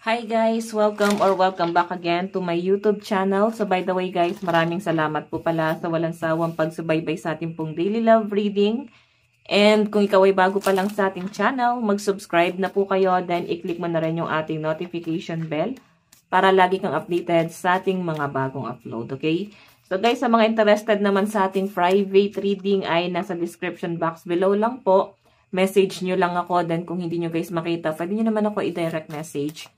Hi guys! Welcome back again to my YouTube channel. So by the way guys, maraming salamat po pala sa walang sawang pagsubaybay sa ating pong daily love reading. And kung ikaw ay bago pa lang sa ating channel, mag-subscribe na po kayo. Then i-click mo na rin yung ating notification bell para lagi kang updated sa ating mga bagong upload. Okay? So guys, sa mga interested naman sa ating private reading ay nasa description box below lang po. Message nyo lang ako. Then kung hindi nyo guys makita, pwede nyo naman ako i-direct message.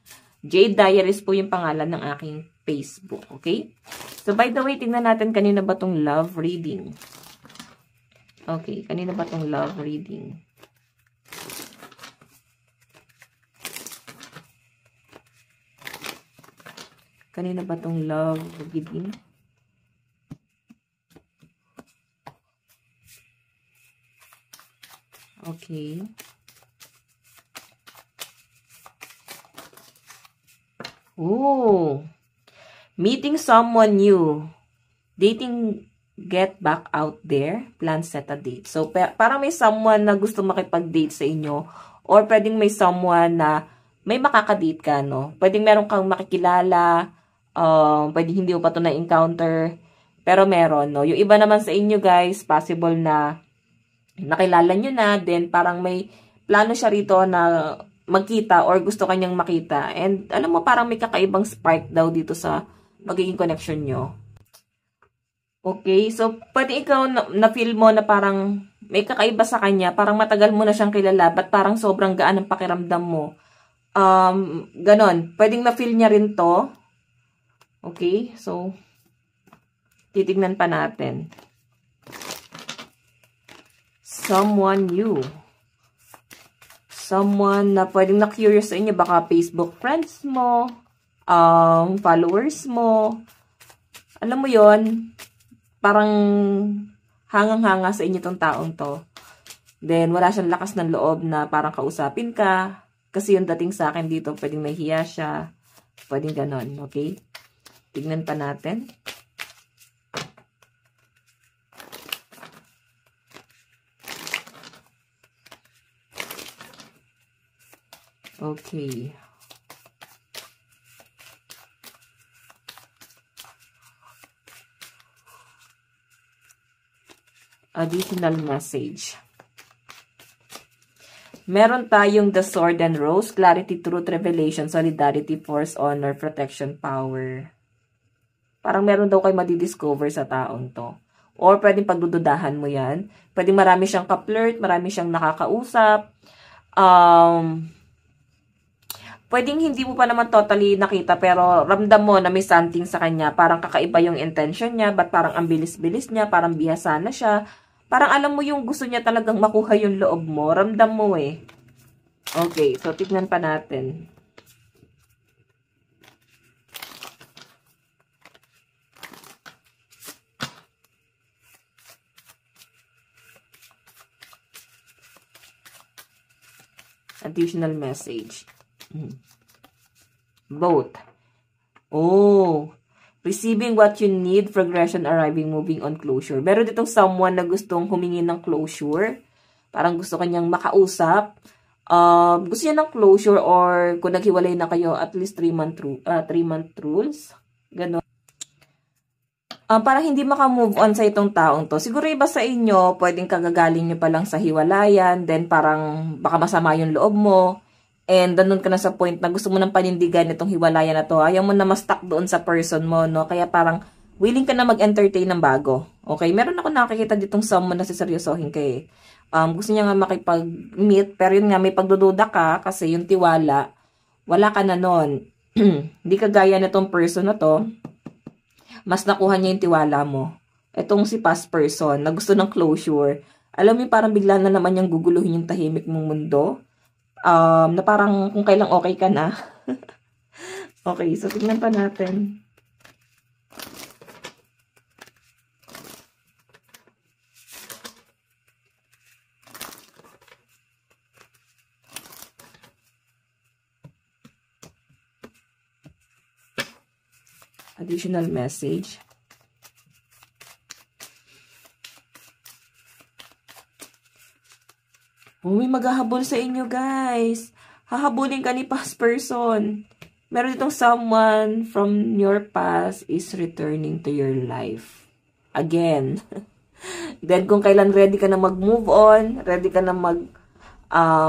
Jade Diaries po yung pangalan ng aking Facebook. Okay? So by the way, tingnan natin kanina ba tong love reading. Okay, kanina ba tong love reading? Kanina ba tong love reading? Okay. Oh. Meeting someone new. Dating, get back out there. Plan, set a date. So, parang may someone na gusto makipag-date sa inyo. Or pwedeng may someone na may makakadate ka, no? Pwedeng meron kang makikilala. Pwedeng hindi mo pa ito na-encounter. Pero meron, no? Yung iba naman sa inyo, guys, possible na nakilala nyo na, then parang may plano siya rito na magkita or gusto kanyang makita. And alam mo, parang may kakaibang spark daw dito sa magiging connection nyo. Okay, so pwede ikaw na-feel mo na parang may kakaiba sa kanya, parang matagal mo na siyang kilala, but parang sobrang gaan ang pakiramdam mo. Ganon. Pwedeng na-feel niya rin to. Okay, so titignan pa natin. Someone new. Someone na pwedeng na-curious sa inyo. Baka Facebook friends mo, followers mo. Alam mo yon, parang hangang-hanga sa inyo tong taong to. Then, wala siyang lakas ng loob na parang kausapin ka. Kasi yung dating sa akin dito, pwedeng nahihiya siya. Pwedeng ganon, okay? Tignan pa natin. Okay. Additional message. Meron tayong the sword and rose, clarity, truth, revelation, solidarity, force, honor, protection, power. Parang meron daw kayo madidiscover sa taong to. Or pwedeng pagdududahan mo yan. Pwedeng marami siyang ka-flirt, marami siyang nakakausap. Pwedeng hindi mo pa naman totally nakita pero ramdam mo na may something sa kanya. Parang kakaiba yung intention niya, but parang ang bilis-bilis niya, parang bihasa na siya. Parang alam mo yung gusto niya talagang makuha yung loob mo. Ramdam mo eh. Okay, so tignan pa natin. Additional message. Both. Oh. Receiving what you need, progression, arriving, moving on, closure. Meron ditong someone na gustong humingi ng closure. Parang gusto kanyang makausap. Gusto niya ng closure or kung naghiwalay na kayo, at least 3-month rules. Ganon. Parang hindi makamove on sa itong taong to. Siguro iba sa inyo, pwedeng kagagaling nyo pa lang sa hiwalayan, then parang baka masama yung loob mo. And doon ka na sa point na gusto mo ng panindigan itong hiwalayan na to. Ayaw mo na ma-stuck doon sa person mo, no? Kaya parang willing ka na mag-entertain ng bago. Okay? Meron ako nakikita ditong someone na siseryosohin ka eh. Gusto niya nga makipag-meet, pero yun nga, may pagdududa ka kasi yung tiwala, wala ka na nun. Hindi ka gaya nitong person na to. Mas nakuha niya yung tiwala mo. Itong si past person na gusto ng closure. Alam mo parang bigla na naman niyang guguluhin yung tahimik mong mundo. Na parang kung kailang okay ka na. Okay, so tignan pa natin. Additional message. May maghahabol sa inyo, guys. Hahabulin ka ni past person. Meron ditong someone from your past is returning to your life. Again. Then, kung kailan ready ka na mag-move on, ready ka na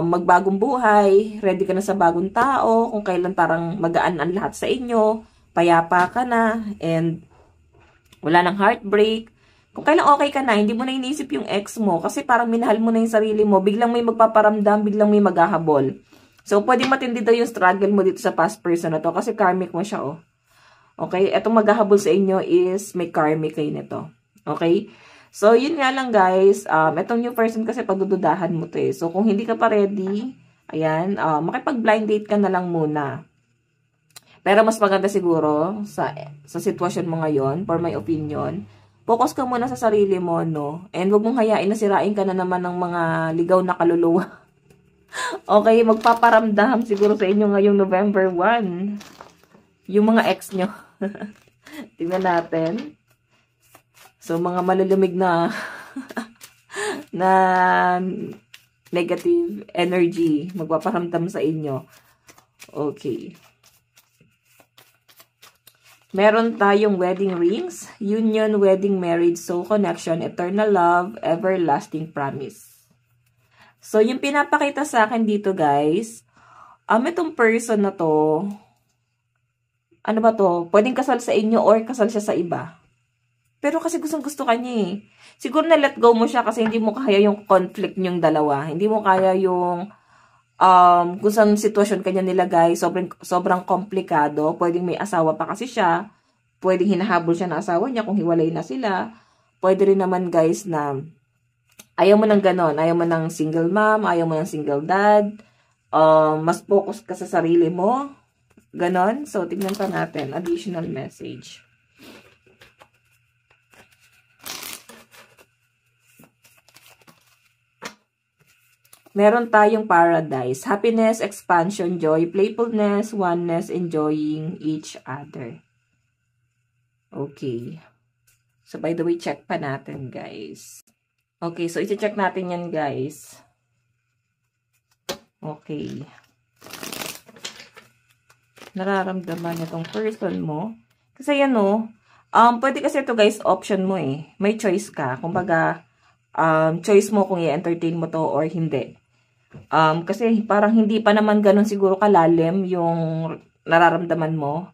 magbagong buhay, ready ka na sa bagong tao, kung kailan parang magaan ang lahat sa inyo, payapa ka na, and wala nang heartbreak. Kung kailan okay ka na, hindi mo na iniisip yung ex mo, kasi parang minahal mo na yung sarili mo, biglang may magpaparamdam, biglang may maghahabol. So, pwedeng matindi daw yung struggle mo dito sa past person na to, kasi karmic mo siya, oh. Okay? Etong maghahabol sa inyo is may karmic kayo nito. Okay? So, yun nga lang guys, etong new person kasi pagdududahan mo to eh. So, kung hindi ka pa ready, ayan, makipag-blind date ka na lang muna. Pero mas maganda siguro sa sitwasyon mo ngayon, for my opinion, focus ka muna sa sarili mo, no? And huwag mong hayain na sirain ka na naman ng mga ligaw na kaluluwa. Okay, magpaparamdam siguro sa inyo ngayong November 1. Yung mga ex nyo. Tingnan natin. So, mga malulumig na na negative energy magpaparamdam sa inyo. Okay. Meron tayong wedding rings, union, wedding, marriage, soul connection, eternal love, everlasting promise. So, yung pinapakita sa akin dito, guys, itong person na to, ano ba to? Pwedeng kasal sa inyo or kasal siya sa iba. Pero kasi gustong-gusto ka niya eh. Siguro na let go mo siya kasi hindi mo kaya yung conflict niyong dalawa. Hindi mo kaya yung kung saan sitwasyon kanya nilagay, sobrang komplikado. Pwedeng may asawa pa kasi siya. Pwedeng hinahabol siya ng asawa niya kung hiwalay na sila. Pwede rin naman, guys, na ayaw mo ng ganon. Ayaw mo ng single mom, ayaw mo ng single dad. Mas focus ka sa sarili mo. Ganon. So, tignan pa natin. Additional message. Meron tayong paradise. Happiness, expansion, joy, playfulness, oneness, enjoying each other. Okay. So, by the way, check pa natin, guys. Okay, so iti-check natin yan, guys. Okay. Nararamdaman itong person mo. Kasi yan, no, pwede kasi ito, guys, option mo eh. May choice ka. Kumbaga, choice mo kung i-entertain mo to or hindi. Kasi parang hindi pa naman ganun siguro kalalim yung nararamdaman mo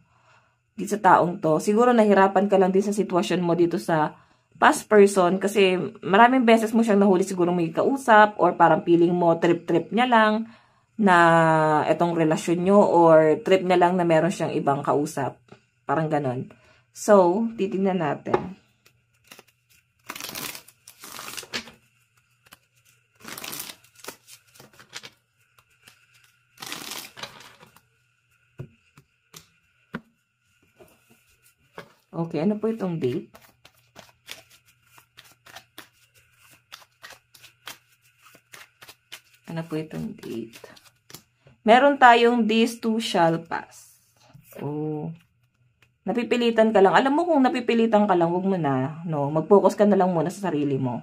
dito sa taong to. Siguro nahirapan ka lang din sa sitwasyon mo dito sa past person kasi maraming beses mo siyang nahuli siguro may kausap or parang feeling mo trip-trip niya lang na etong relasyon nyo or trip niya lang na meron siyang ibang kausap. Parang ganon. So, titingnan natin. Okay, ano po itong date? Ano po itong date? Meron tayong these two shall pass. Oh. Napipilitan ka lang. Alam mo kung napipilitan ka lang, huwag mo na. No? Mag-focus ka na lang muna sa sarili mo.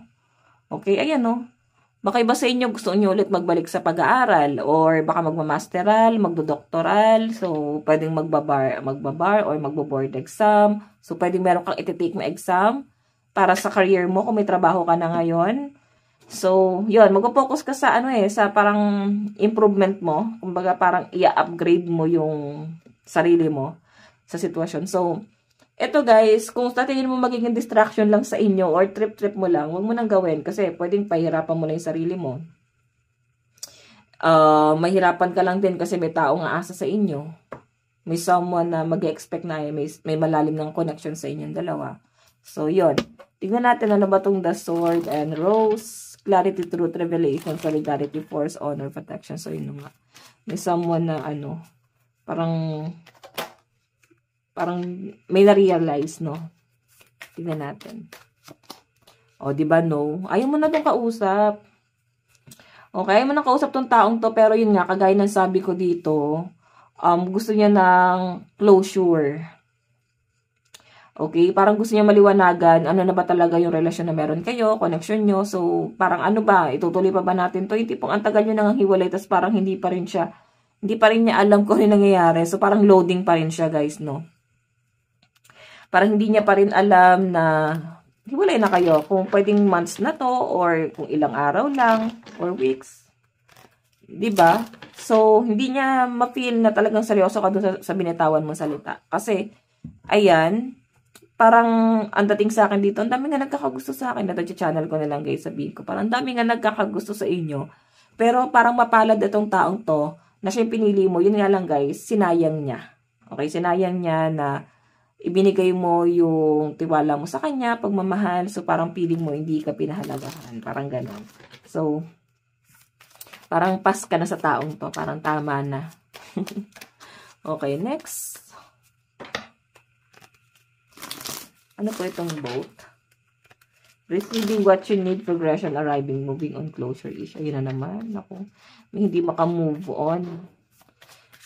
Okay, ayan no. Baka iba sa inyo gusto nyo ulit magbalik sa pag-aaral or baka magmamasteral, magdodoktoral. So, pwedeng magbabar or magbo-board exam. So, pwedeng meron kang iti-take na exam para sa career mo kung may trabaho ka na ngayon. So, yun, mag-focus ka sa sa parang improvement mo. Kumbaga parang i-upgrade mo yung sarili mo sa sitwasyon. So, eto guys, kung sa tingin mo magiging distraction lang sa inyo or trip-trip mo lang, huwag mo nang gawin kasi pwedeng pahirapan mo na yung sarili mo. Mahirapan ka lang din kasi may taong aasa sa inyo. May someone na mag-expect na may malalim ng connection sa inyong dalawa. So, yun. Tingnan natin ano ba itong The Sword and Rose. Clarity, truth, revelation, solidarity, force, honor, protection. So, yun nga. May someone na parang may na-realize, no? Tingnan natin. O, diba, no? Ayaw mo na itong kausap. Okay, ayaw mo na kausap tong taong to, pero yun nga, kagaya ng sabi ko dito, gusto niya ng closure. Okay, parang gusto niya maliwanagan, ano na ba talaga yung relasyon na meron kayo, connection nyo. So, parang ano ba, itutuloy pa ba natin to? Yung tipong ang tagal nyo nang hiwalay, tas parang hindi pa rin siya Hindi pa rin niya alam kung ano nangyayari. So, parang loading pa rin siya, guys, no? Parang hindi niya pa rin alam na hiwalay na kayo. Kung pwedeng months na to or kung ilang araw lang or weeks. 'Di ba? So, hindi niya ma-feel na talagang seryoso ka doon sa binitawan mong salita. Kasi, ayan, parang ang dating sa akin dito, ang dami nga nagkakagusto sa akin. Na channel ko na lang guys, sabihin ko. Parang ang dami nga nagkakagusto sa inyo. Pero parang mapalad itong taong to na siya yung pinili mo. Yun nga lang guys, sinayang niya. Okay, sinayang niya na ibinigay mo yung tiwala mo sa kanya, pagmamahal. So, parang feeling mo hindi ka pinahalagahan. Parang ganon. So, parang pas ka na sa taong to. Parang tama na. Okay, next. Ano po itong both? Receiving what you need, progression, arriving, moving on, closure, issue. Yun na naman. Ako, may hindi makamove on.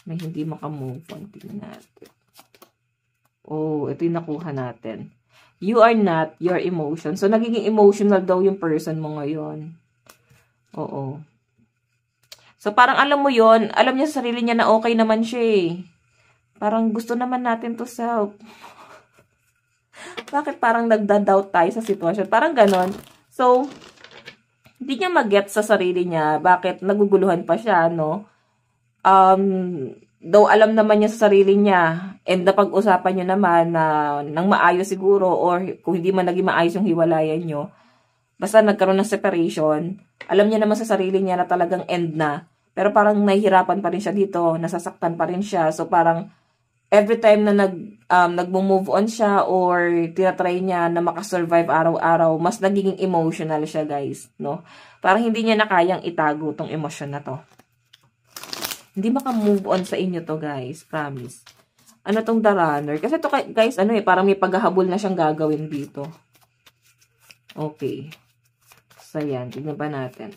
May hindi makamove on. Tingnan natin. Oh, ito yung nakuha natin. You are not your emotion. So, nagiging emotional daw yung person mo ngayon. Oo. So, parang alam mo yon, alam niya sa sarili niya na okay naman siya eh. Parang gusto naman natin to self. Bakit parang nagda-doubt tayo sa sitwasyon? Parang ganon. So, hindi niya mag-get sa sarili niya bakit naguguluhan pa siya, no? Though alam naman niya sa sarili niya and napag-usapan niyo naman na nang maayos siguro or kung hindi man naging maayos yung hiwalayan niyo, basta nagkaroon ng separation, alam niya naman sa sarili niya na talagang end na. Pero parang nahihirapan pa rin siya dito, nasasaktan pa rin siya. So parang every time na nag-move on siya or tinatry niya na makasurvive araw-araw, mas nagiging emotional siya, guys, no? Parang hindi niya na kayang itago tong emosyon na to. Hindi maka-move on sa inyo to, guys. Promise. Ano tong The Runner? Kasi to, guys, ano eh, parang may paghahabol na siyang gagawin dito. Okay. So, yan. Tignan pa natin.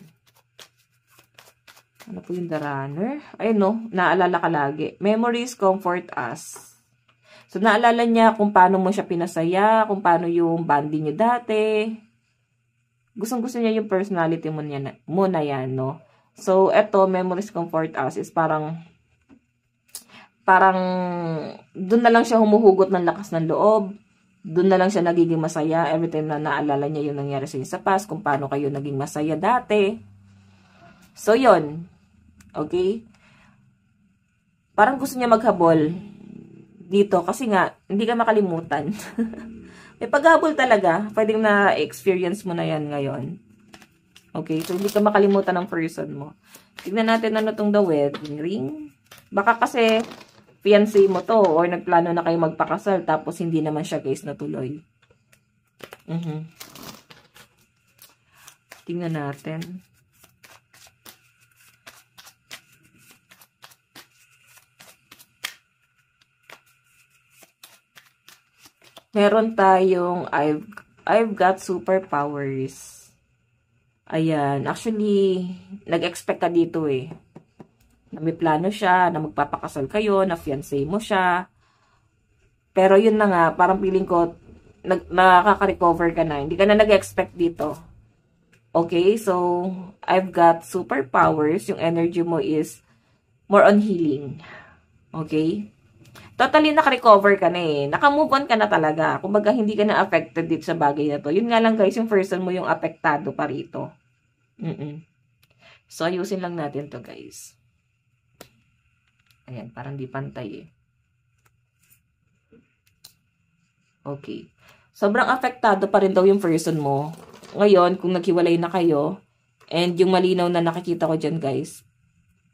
Ano po yung The Runner? Ayun, no? Naalala ka lagi. Memories comfort us. So, naalala niya kung paano mo siya pinasaya, kung paano yung bonding niyo dati. Gustong-gusto niya yung personality mo na yan, no? So, eto, memories comfort us is parang doon na lang siya humuhugot ng lakas ng loob. Doon na lang siya nagiging masaya every time na naalala niya yung nangyari sa inyo sa past, kung paano kayo naging masaya dati. So, yon. Okay? Parang gusto niya maghabol dito kasi nga, hindi ka makalimutan. May paghabol talaga. Pwedeng na-experience mo na yan ngayon. Okay? So, hindi ka makalimutan ng person mo. Tignan natin ano tong the wedding ring. Baka kasi fiancé mo to or nagplano na kayo magpakasal tapos hindi naman siya guys natuloy. Tingnan natin. Meron tayong I've got superpowers. Ayan. Actually, nag-expect ka dito eh. Na may plano siya, na magpapakasal kayo, na fiancé mo siya. Pero yun na nga, parang feeling ko, nakaka-recover ka na. Hindi ka na nag-expect dito. Okay, so, I've got superpowers. Yung energy mo is more on healing. Okay? Totally naka-recover ka na eh. Naka-move on ka na talaga. Kumbaga, hindi ka na affected dito sa bagay na to. Yun nga lang guys, yung person mo yung apektado pa rito. So, ayusin lang natin to guys. Ayan, parang di pantay eh. Okay. Sobrang apektado pa rin daw yung person mo. Ngayon, kung naghiwalay na kayo, and yung malinaw na nakikita ko dyan guys,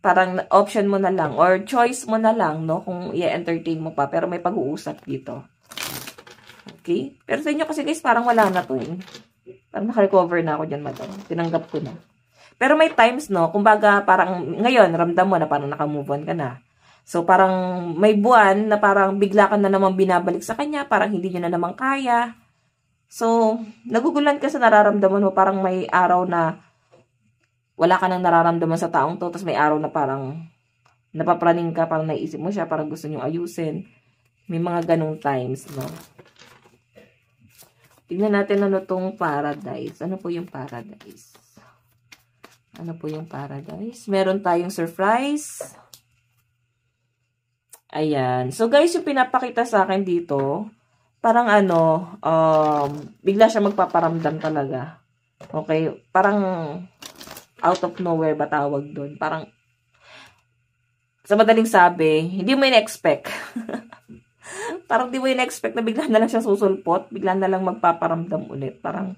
parang option mo na lang, or choice mo na lang, no, kung i-entertain mo pa, pero may pag-uusap dito. Okay? Pero sa inyo kasi guys, parang wala na to eh. Parang naka-recover na ako dyan, madam. Tinanggap ko na. Pero may times, no, kumbaga parang ngayon, ramdam mo na parang naka-move on ka na. So, parang may buwan na parang bigla ka na naman binabalik sa kanya, parang hindi niya na naman kaya. So, nagugulan ka sa nararamdaman mo, parang may araw na wala ka nang nararamdaman sa taong to, tapos may araw na parang napapraning ka, parang naisip mo siya, parang gusto nyo ayusin. May mga ganong times, no? Tignan natin ano tong paradise. Ano po yung paradise? Ano po yung paradise? Meron tayong surprise. Ayan. So, guys, yung pinapakita sa akin dito, parang ano, bigla siya magpaparamdam talaga. Okay? Parang out of nowhere ba tawag doon? Parang, sa madaling sabi, hindi mo in-expect. Parang di mo in-expect na bigla na lang siya susulpot, bigla na lang magpaparamdam ulit. Parang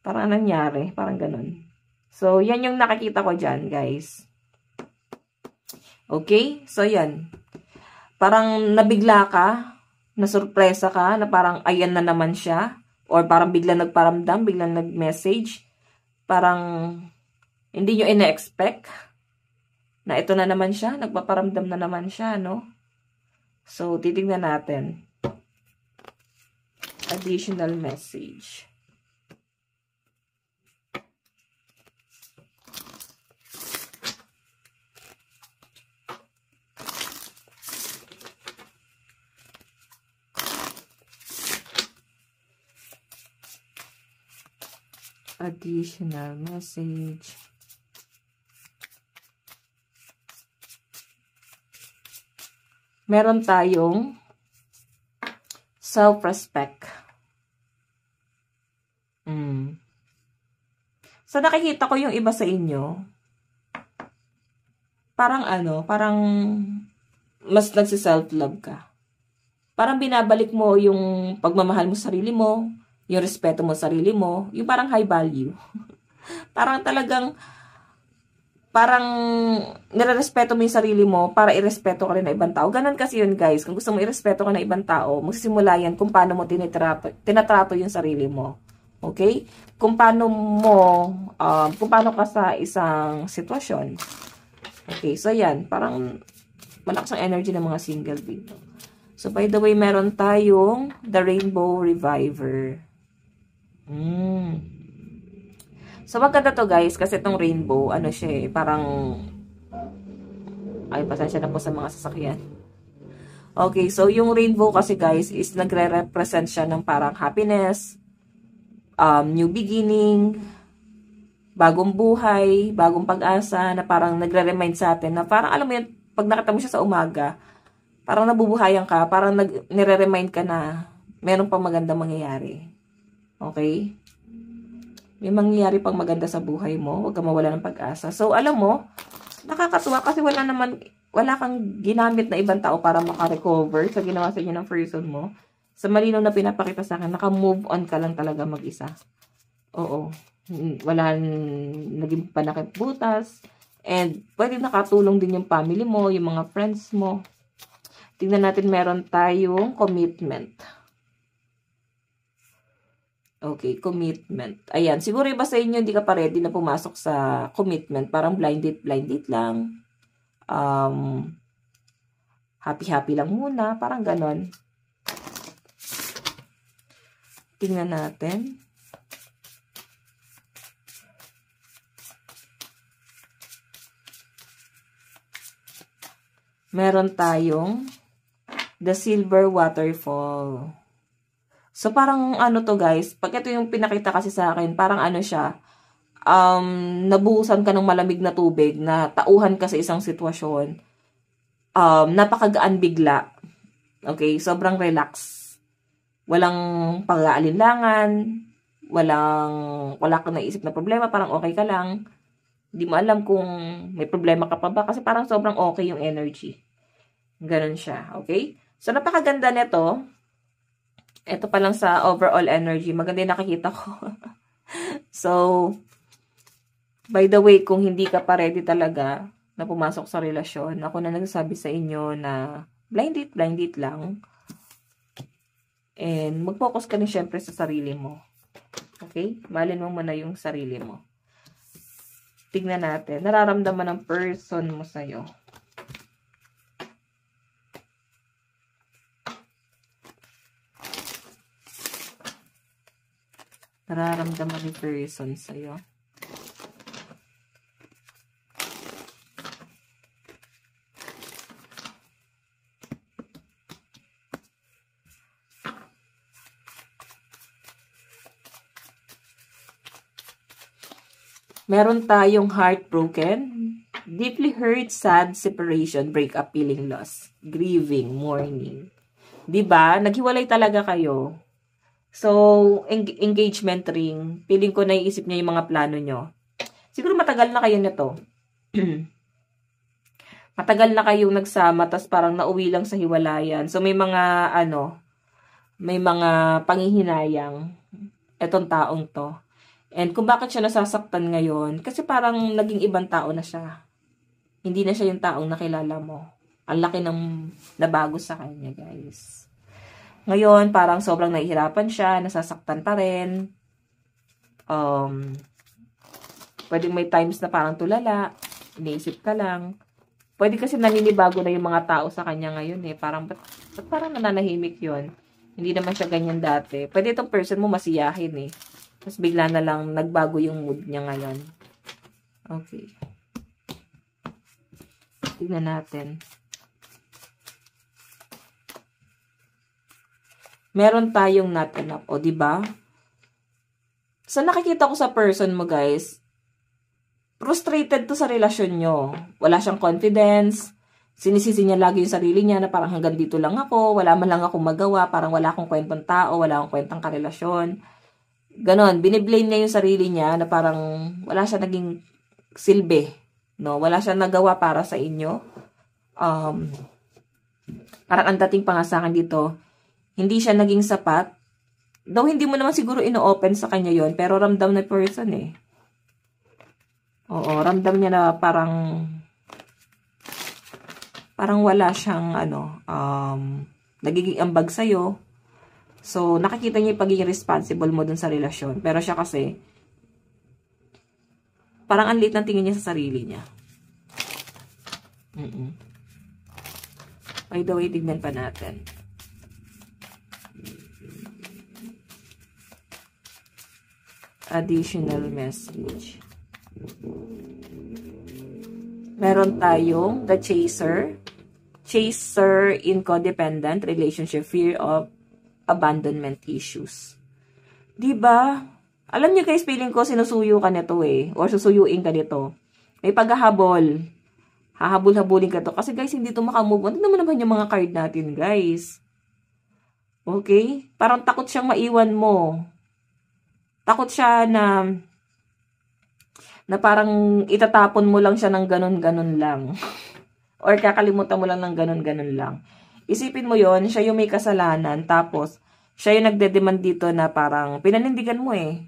nangyari, parang ganun. So, yan yung nakikita ko dyan, guys. Okay? So, yan. Parang nabigla ka, nasurpresa ka, na parang ayan na naman siya. Or parang bigla nagparamdam, bigla nag-message. Parang hindi nyo ina-expect na ito na naman siya, nagpaparamdam na naman siya, no? So, titingnan natin. Additional message. Additional message. Meron tayong self-respect. So, nakikita ko yung iba sa inyo, parang parang mas nagsi-self-love ka. Parang binabalik mo yung pagmamahal mo sa sarili mo, yung respeto mo sa sarili mo, yung parang high value. Parang nirerespeto mo yung sarili mo para irespeto ka rin ng ibang tao. Ganun kasi yun, guys. Kung gusto mo irespeto ka ng ibang tao, magsisimula yan kung paano mo tinatrato yung sarili mo. Okay? Kung paano ka sa isang sitwasyon. Okay, so yan. Parang malakas ang energy ng mga single dito. So, by the way, meron tayong The Rainbow Reviver. So, maganda to, guys, kasi itong rainbow, siya parang, ay, pasensya na po sa mga sasakyan. Okay, so yung rainbow kasi, guys, is nagre-represent siya ng parang happiness, new beginning, bagong buhay, bagong pag-asa, na parang nagre-remind sa atin na parang, alam mo yun, pag nakita mo siya sa umaga, parang nabubuhayan ka, parang nire-remind ka na meron pang magandang mangyayari. Okay? May mangyayari pang maganda sa buhay mo, huwag kang mawala ng pag-asa. So, alam mo, nakakatuwa kasi wala kang ginamit na ibang tao para makarecover sa ginawa sa inyo ng person mo. Sa malinaw na pinapakita sa akin, naka-move on ka lang talaga mag-isa. Oo. Wala naging panakipbutas. And, pwede nakatulong din yung family mo, yung mga friends mo. Tingnan natin, meron tayong commitment. Okay, commitment. Ayan, siguro iba sa inyo, hindi ka pa ready na pumasok sa commitment. Parang blind date lang. Happy lang muna. Parang ganon. Tingnan natin. Meron tayong The Silver Waterfall. So, parang to, guys, pag ito yung pinakita kasi sa akin, parang siya, nabuhusan ka ng malamig na tubig, na tauhan ka sa isang sitwasyon, napakagaan bigla. Okay, sobrang relax. Walang pag-aalinlangan, wala kang naisip na problema, parang okay ka lang. Hindi mo alam kung may problema ka pa ba, kasi parang sobrang okay yung energy. Ganon siya, okay? So, napakaganda nito. Ito pa lang sa overall energy. Maganda yung nakikita ko. So, by the way, kung hindi ka pa ready talaga na pumasok sa relasyon, ako na nagsasabi sa inyo na blind date lang. And mag-focus ka rin syempre sa sarili mo. Okay? Mahalin mo muna yung sarili mo. Tignan natin. Nararamdaman ng person mo sa'yo. Nararamdaman ni person sa'yo. Meron tayong heartbroken. Deeply hurt, sad, separation, breakup, feeling loss, grieving, mourning. 'Di ba? Naghiwalay talaga kayo. So, engagement ring, feeling ko naiisip niya yung mga plano nyo. Siguro matagal na kayo nito. Matagal na kayong nagsama, tas parang nauwi lang sa hiwalayan. So, may mga, may mga panghihinayang etong taong to. And kung bakit siya nasasaktan ngayon, kasi parang naging ibang tao na siya. Hindi na siya yung taong nakilala mo. Ang laki ng nabago sa kanya, guys. Ngayon, parang sobrang nahihirapan siya, nasasaktan pa rin. Pwedeng may times na parang tulala, iniisip ka lang. Pwede kasi naninibago na yung mga tao sa kanya ngayon eh. Parang, ba't parang nananahimik yun? Hindi naman siya ganyan dati. Pwede itong person mo masiyahin eh. Tapos bigla na lang nagbago yung mood niya ngayon. Okay. Tignan natin. Meron tayong not enough. O, diba? So, nakikita ko sa person mo, guys, frustrated to sa relasyon nyo. Wala siyang confidence. Sinisisi niya lagi yung sarili niya na parang hanggang dito lang ako. Wala man lang akong magawa. Parang wala akong kwentang tao. Wala akong kwentang karelasyon. Ganon. Biniblame niya yung sarili niya na parang wala siya naging silbi. No? Wala siya nagawa para sa inyo. Parang ang dating pa nga sa akin dito, hindi siya naging sapat. Though hindi mo naman siguro ino-open sa kanya yon, pero ramdam na person eh. Oo, ramdam niya na parang wala siyang nagiging ambag sa'yo. So, nakikita niya yung pagiging responsible mo dun sa relasyon. Pero siya kasi, parang ang liit ng tingin niya sa sarili niya. By the way, tignan pa natin. Additional message. Meron tayong the chaser. Chaser in codependent relationship, fear of abandonment issues. Diba? Alam niyo guys, feeling ko sinusuyo ka nito eh. Or susuyuin ka nito. May paghahabol. Hahabol-habulin ka to. Kasi guys, hindi to makamove on. Tignan mo naman yung mga card natin, guys. Okay? Parang takot siyang maiwan mo. Takot siya na parang itatapon mo lang siya ng ganun-ganun lang. Or kakalimutan mo lang ng ganun-ganun lang. Isipin mo yon, siya yung may kasalanan, tapos siya yung nagde-demand dito na parang pinanindigan mo eh.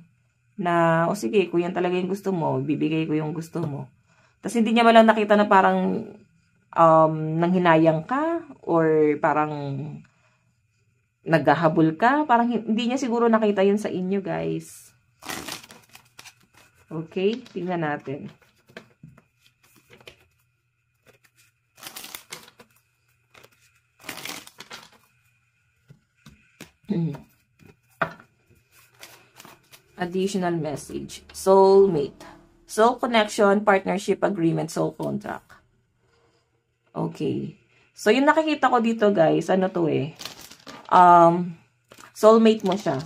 Na, o sige, kung yan talaga yung gusto mo, bibigay ko yung gusto mo. Tapos hindi niya malang nakita na parang nanghinayang ka or parang naghahabol ka. Parang hindi niya siguro nakita yun sa inyo, guys. Okay? Tingnan natin. Additional message. Soulmate. Soul connection, partnership agreement, soul contract. Okay. So, yung nakikita ko dito, guys, ano to eh. Soulmate mo siya.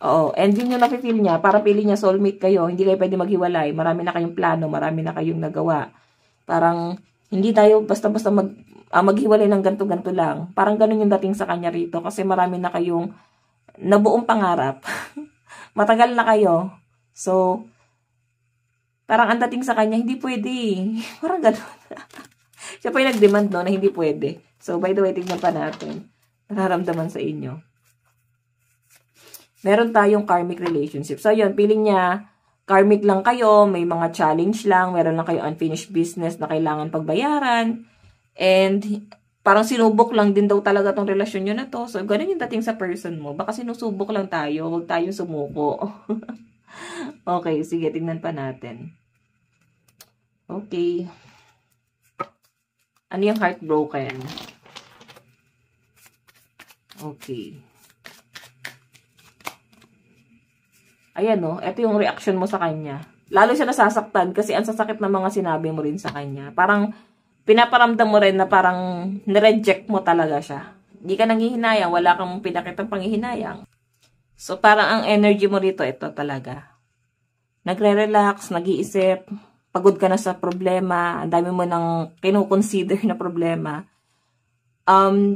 Oo. And yun yung napifeel niya. Para pili niya, soulmate kayo. Hindi kayo pwede maghiwalay. Marami na kayong plano. Marami na kayong nagawa. Parang, hindi tayo basta-basta maghiwalay ng ganto-ganto lang. Parang ganun yung dating sa kanya rito. Kasi marami na kayong nabuong pangarap. Matagal na kayo. So, parang ang dating sa kanya, hindi pwede. Parang ganun. Siya pa yung nag-demand, no, na hindi pwede. So, by the way, tignan pa natin. Nararamdaman sa inyo. Meron tayong karmic relationship. So, yun, feeling niya, karmic lang kayo, may mga challenge lang, meron lang kayo unfinished business na kailangan pagbayaran, and parang sinubok lang din daw talaga tong relasyon nyo na to. So, ganun yung dating sa person mo. Baka sinusubok lang tayo, huwag tayong sumuko. Okay, sige, tingnan pa natin. Okay. Ano yung heartbroken? Okay. Ayan no, ito yung reaction mo sa kanya. Lalo siya nasasaktan kasi ang sasakit ng mga sinabi mo rin sa kanya. Parang pinaparamdam mo rin na parang nireject mo talaga siya. Hindi ka nanghihinayang, wala kang pinakitang panghihinayang. So parang ang energy mo rito, ito talaga. Nagre-relax, nag-iisip, pagod ka na sa problema, ang dami mo nang kinukonsider na problema.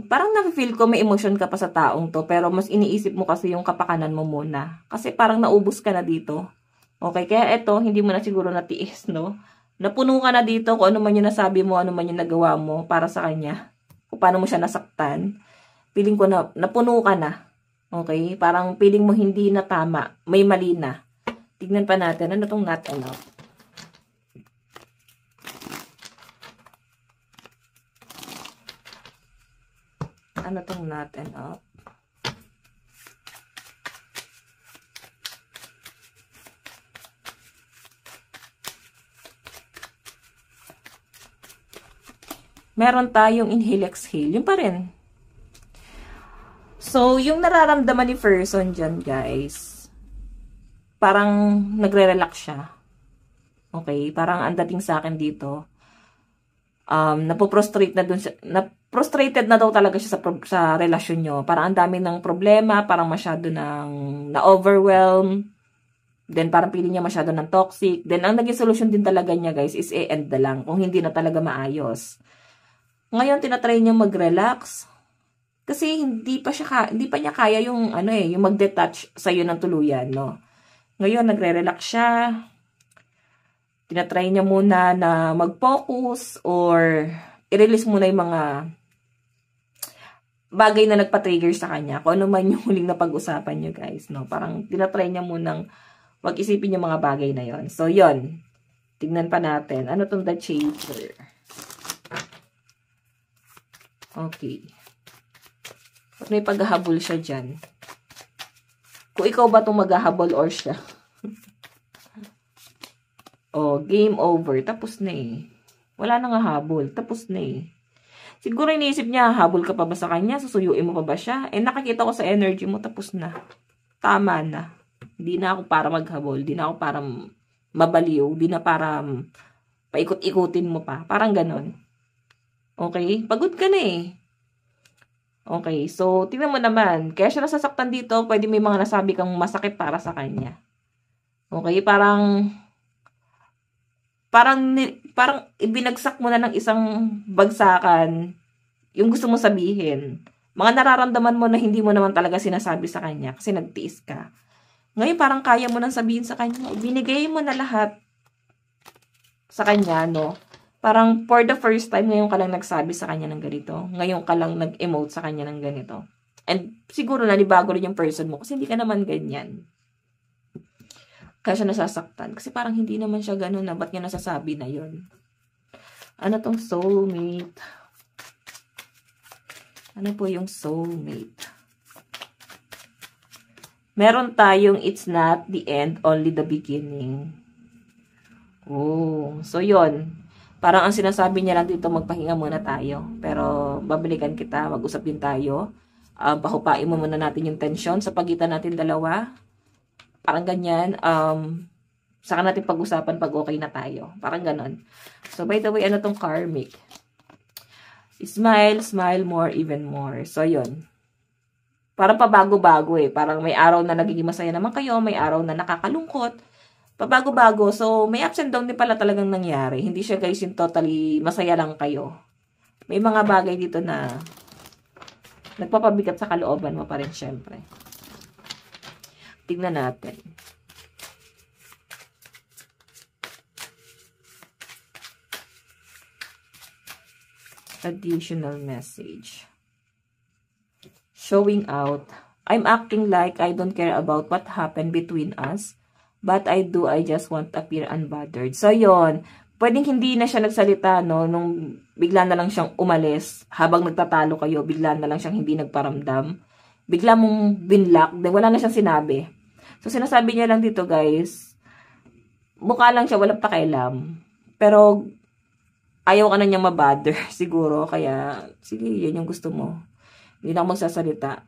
Parang na-feel ko may emotion ka pa sa taong to, pero mas iniisip mo kasi yung kapakanan mo muna. Kasi parang naubos ka na dito. Okay, kaya eto, hindi mo na siguro natiis, no? Napuno ka na dito kung ano man yung nasabi mo, ano man yung nagawa mo para sa kanya. Kung paano mo siya nasaktan. Feeling ko na napuno ka na. Okay? Parang feeling mo hindi na tama. May mali na. Tignan pa natin. Ano tong not enough? Ano tong not enough? Meron tayong inhale-exhale. Yung pa rin. So, yung nararamdaman ni person dyan, guys, parang nagre-relax siya. Okay? Parang ang dating sa akin dito, napoprostrate na dun siya, frustrated na daw talaga siya sa relasyon nyo. Parang ang dami ng problema, parang masyado na-overwhelm. Then, parang pili niya masyado ng toxic. Then, ang naging solution din talaga niya, guys, is i-end na lang kung hindi na talaga maayos. Ngayon, tinatry niya mag-relax. Kasi hindi pa niya kaya yung, yung mag-detach sa'yo ng tuluyan, no? Ngayon, nagre-relax siya. Tinatry niya muna na mag-focus or i-release muna yung mga bagay na nagpa-trigger sa kanya. Kung ano man yung huling na pag-usapan niyo, guys, no? Parang tinatry niya munang wag isipin yung mga bagay na yon. So, yon. Tignan pa natin. Ano tong The Chaser? Okay. At may paghahabol siya dyan. Kung ikaw ba itong maghahabol or siya? Oh, game over. Tapos na eh. Wala nang habol. Tapos na eh. Siguro iniisip niya, habol ka pa ba sa kanya? Susuyuin mo pa ba siya? Eh, nakakita ko sa energy mo, tapos na. Tama na. Hindi na ako para maghabol. Hindi na ako para mabaliw. Hindi na para paikot-ikutin mo pa. Parang ganon. Okay? Pagod ka na eh. Okay, so tingnan mo naman. Kaya siya nasasaktan dito, pwede may mga nasabi kang masakit para sa kanya. Okay, parang ibinagsak mo na ng isang bagsakan yung gusto mo sabihin. Mga nararamdaman mo na hindi mo naman talaga sinasabi sa kanya kasi nagtiis ka. Ngayon parang kaya mo nang sabihin sa kanya. Ibinigay mo na lahat sa kanya, no? Parang for the first time, ngayon ka lang nagsabi sa kanya ng ganito. Ngayon ka lang nag-emote sa kanya ng ganito. And siguro nanibago rin yung person mo kasi hindi ka naman ganyan. Kaya siya nasasaktan. Kasi parang hindi naman siya ganun na. Ba't niya nasasabi na yun? Ano tong soulmate? Ano po yung soulmate? Meron tayong it's not the end, only the beginning. Oh, so yun. Parang ang sinasabi niya lang dito, magpahinga muna tayo. Pero babalikan kita, mag-usap din tayo. Pahupain mo muna natin yung tension sa pagitan natin dalawa. Parang ganyan. Saka natin pag-usapan pag okay na tayo. Parang ganon. So by the way, ano tong karmic? Smile, smile more, even more. So yun. Parang pabago-bago eh. Parang may araw na nagiging masaya naman kayo, may araw na nakakalungkot. Pabago-bago. So, may ups and down din pala talagang nangyari. Hindi siya guys yung totally masaya lang kayo. May mga bagay dito na nagpapabigat sa kalooban mo pa rin syempre. Tignan natin. Additional message. Showing out. I'm acting like I don't care about what happened between us. But I just want to appear unbothered. So, yon. Pwedeng hindi na siya nagsalita, no? Nung bigla na lang siyang umalis. Habang nagtatalo kayo, bigla na lang siyang hindi nagparamdam. Bigla mong binlock. Then, wala na siyang sinabi. So, sinasabi niya lang dito, guys. Mukha lang siya, walang pakialam. Pero, ayaw ka na niyang mabother, siguro. Kaya, sige, yan yung gusto mo. Hindi na ako magsasalita.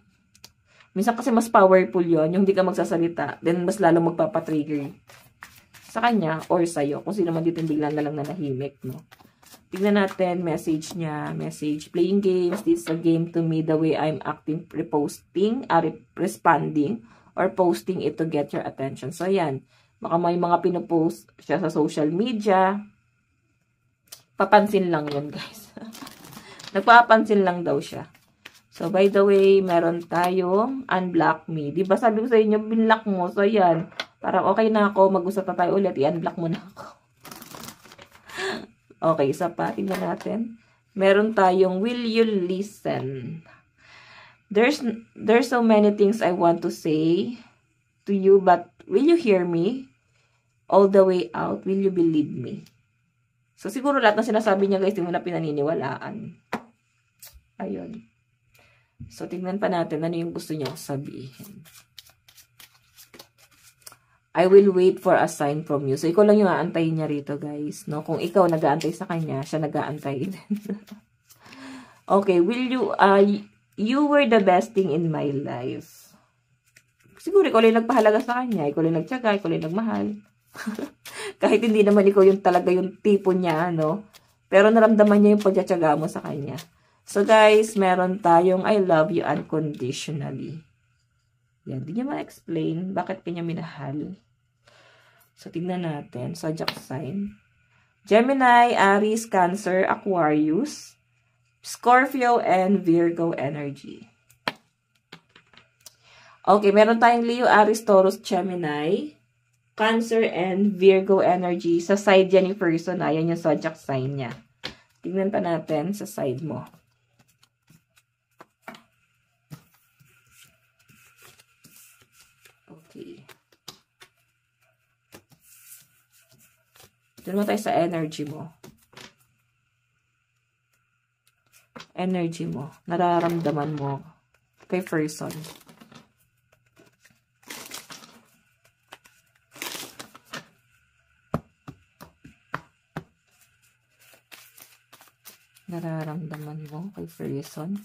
Minsan kasi mas powerful yon yung hindi ka magsasalita. Then, mas lalo magpapatrigger sa kanya or sa'yo. Kung sino man dito bigla na lang nanahimik, no? Tignan natin, message niya. Message, playing games. This is a game to me the way I'm acting, reposting, responding, or posting it to get your attention. So, yan. Baka may mga pinopost siya sa social media. Papansin lang yun, guys. Nagpapansin lang daw siya. So, by the way, meron tayong unblock me. Diba sabi ko sa inyo, binlock mo. So, yan. Parang okay na ako. Mag-usap na tayo ulit. I-unblock mo na ako. Okay, isa pa. Tingnan natin. Meron tayong will you listen? There's so many things I want to say to you, but will you hear me? All the way out, will you believe me? So, siguro lahat ng sinasabi niya, guys, hindi mo na pinaniniwalaan. Ayun. So, tingnan pa natin ano yung gusto niya sabihin. I will wait for a sign from you. So, ikaw lang yung aantayin niya rito, guys. No? Kung ikaw nag-aantay sa kanya, siya nag-aantay din. Okay, will you, you were the best thing in my life. Siguro, ikaw lang nagpahalaga sa kanya. Ikaw lang nagtyaga, ikaw lang nagmahal. Kahit hindi naman ikaw yung talaga yung tipo niya, no? Pero naramdaman niya yung pagtsatsaga mo sa kanya. So, guys, meron tayong I love you unconditionally. Yan, di niya ma-explain bakit kanya minahal. So, tignan natin. Zodiac sign. Gemini, Aries, Cancer, Aquarius, Scorpio, and Virgo energy. Okay, meron tayong Leo, Aries, Taurus, Gemini, Cancer, and Virgo energy. Sa side yan ni person, ayan yung zodiac sign niya. Tignan pa natin sa side mo. Okay. Doon mo tayo sa energy mo. Energy mo. Nararamdaman mo kay person. Nararamdaman mo kay person.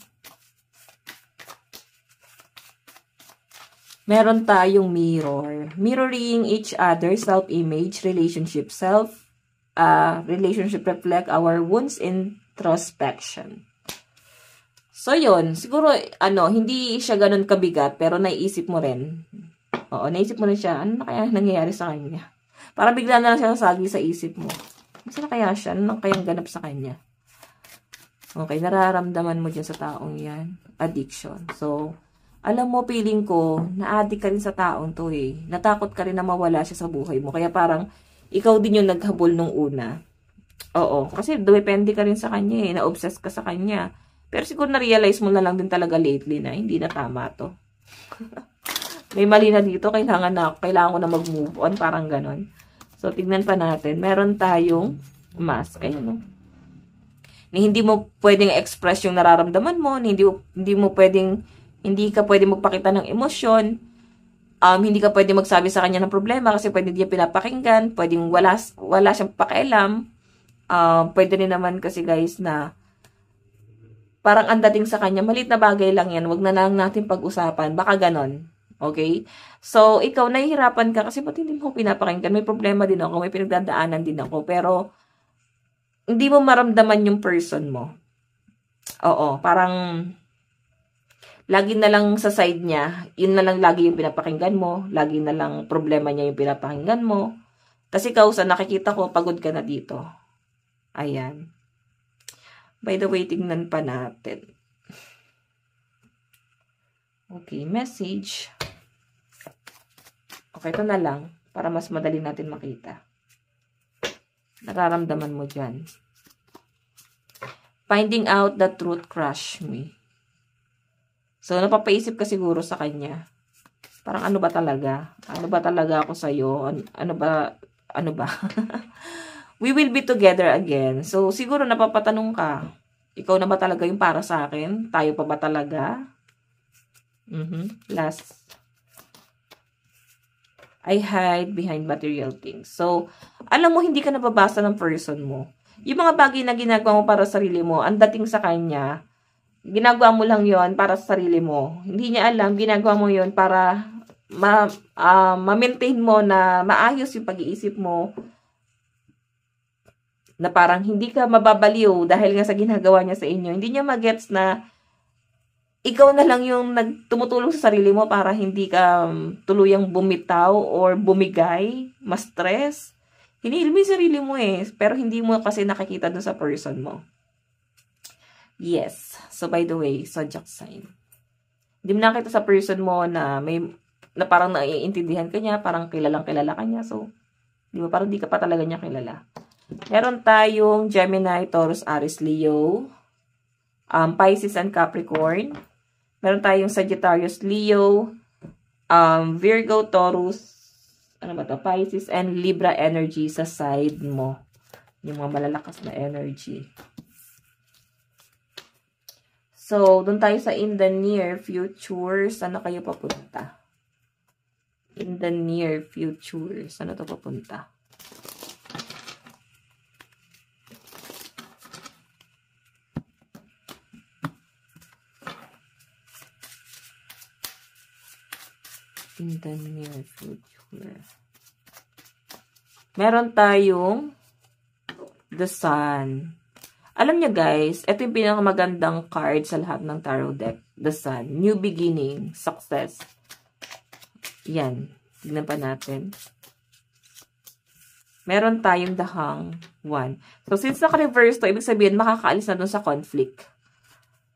Meron tayong mirror. Mirroring each other, self-image, relationship. Relationship reflect our wounds, introspection. So, yun. Siguro, hindi siya ganun kabigat, pero naiisip mo rin. Oo, naisip mo rin siya. Ano na kaya nangyayari sa kanya? Parang bigla na lang siya nasagi sa isip mo. Saan na kaya siya? Ano kayang ganap sa kanya? Okay, nararamdaman mo dyan sa taong yan. Addiction. So, alam mo, feeling ko, na-addict ka rin sa taong to eh. Natakot ka rin na mawala siya sa buhay mo. Kaya parang, ikaw din yung naghabol nung una. Oo, kasi depende ka rin sa kanya eh. Na-obsess ka sa kanya. Pero siguro na-realize mo na lang din talaga lately na hindi na tama to. May mali na dito. Kailangan ko na mag-move on. Parang ganon. So, tignan pa natin. Meron tayong mask. Ayun, no? Hindi mo pwedeng express yung nararamdaman mo. Hindi ka pwedeng magpakita ng emosyon. Hindi ka pwedeng magsabi sa kanya ng problema kasi pwede hindi pinapakinggan. Pwedeng wala siyang pakialam. Pwede rin naman kasi guys na parang ang dating sa kanya, maliit na bagay lang yan. Wag na lang natin pag-usapan. Baka ganon. Okay? So, ikaw nahihirapan ka kasi ba't hindi mo pinapakinggan? May problema din ako. May pinagdadaanan din ako. Pero, hindi mo maramdaman yung person mo. Oo. Parang lagi na lang sa side niya, yun na lang lagi yung pinapakinggan mo, lagi na lang problema niya yung pinapakinggan mo. Kasi kausa, nakikita ko, pagod ka na dito. Ayan. By the way, tingnan pa natin. Okay, message. Okay, ito na lang, para mas madali natin makita. Nararamdaman mo dyan. Finding out the truth crushed me. So, napapaisip ka siguro sa kanya. Parang ano ba talaga? Ano ba talaga ako sa'yo? Ano ba? We will be together again. So, siguro napapatanong ka. Ikaw na ba talaga yung para sa akin? Tayo pa ba talaga? Last. I hide behind material things. So, alam mo, hindi ka nababasa ng person mo. Yung mga bagay na ginagawa mo para sa sarili mo, ang dating sa kanya, ginagawa mo lang yon para sa sarili mo. Hindi niya alam, ginagawa mo yon para ma-maintain mo na maayos yung pag-iisip mo. Na parang hindi ka mababaliw dahil nga sa ginagawa niya sa inyo. Hindi niya magets na ikaw na lang yung tumutulong sa sarili mo para hindi ka tuluyang bumitaw or bumigay, ma-stress. Hinihil mo yung sarili mo eh, pero hindi mo kasi nakikita dun sa person mo. Yes. So, by the way, zodiac sign. Hindi mo nakita sa person mo na na parang naiintindihan ka niya, parang kilalang-kilala ka niya. So, di ba, parang di ka pa talaga niya kilala. Meron tayong Gemini, Taurus, Aries, Leo, Pisces, and Capricorn. Meron tayong Sagittarius, Leo, Virgo, Taurus, ano ba to? Pisces, and Libra energy sa side mo. Yung mga malalakas na energy. So, doon tayo sa in the near future. Saan kayo papunta? In the near future. Saan ito papunta? In the near future. Meron tayong the Sun. Alam niyo guys, ito yung pinakamagandang card sa lahat ng tarot deck. The Sun. New beginning. Success. Yan. Tignan pa natin. Meron tayong the Hanged. So, since naka-reverse to, ibig sabihin, makakaalis na dun sa conflict.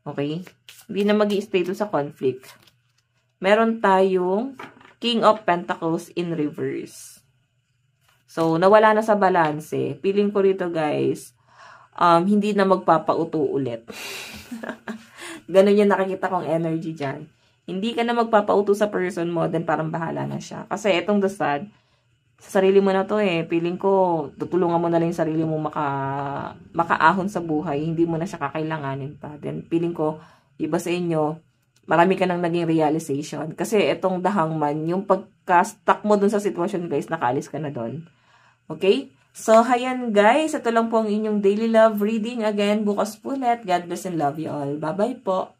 Okay? Hindi na mag-i-stay dun sa conflict. Meron tayong King of Pentacles in reverse. So, nawala na sa balance. Feeling ko rito, guys, hindi na magpapauto ulit. Ganun yung nakikita kong energy dyan. Hindi ka na magpapauto sa person mo, then parang bahala na siya. Kasi itong the Sun, sa sarili mo na to Feeling ko, tutulungan mo na lang yung sarili mo makaahon sa buhay. Hindi mo na siya kakailanganin pa. Then, feeling ko, iba sa inyo, marami ka nang naging realization. Kasi itong the Hangman, yung pagka-stuck mo dun sa sitwasyon, guys, nakaalis ka na dun. Okay? So, hayan guys. Ito lang po ang inyong daily love reading. Again, bukas po ulit. God bless and love you all. Bye-bye po.